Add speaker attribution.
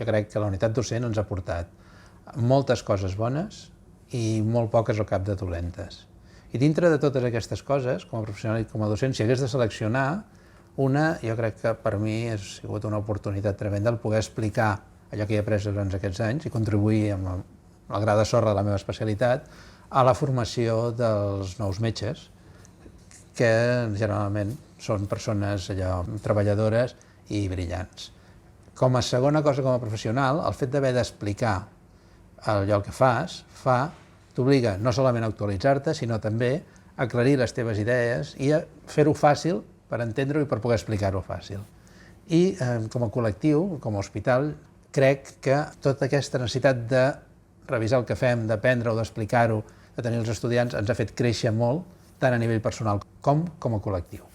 Speaker 1: Jo crec que la unitat docent ens ha portat moltes coses bones i molt poques al cap de dolentes. I dintre de totes aquestes coses, com a professional i com a docent, si hagués de seleccionar una, jo crec que per mi ha sigut una oportunitat tremenda el poder explicar allò que he après durant aquests anys i contribuir amb el gra de sorra de la meva especialitat a la formació dels nous metges, que generalment són persones treballadores i brillants. Com a segona cosa, com a professional, el fet d'haver d'explicar allò que fas t'obliga no solament a actualitzar-te, sinó també a aclarir les teves idees i a fer-ho fàcil per entendre-ho i per poder explicar-ho fàcil. I com a col·lectiu, com a hospital, crec que tota aquesta necessitat de revisar el que fem, d'aprendre o d'explicar-ho, de tenir els estudiants, ens ha fet créixer molt, tant a nivell personal com a col·lectiu.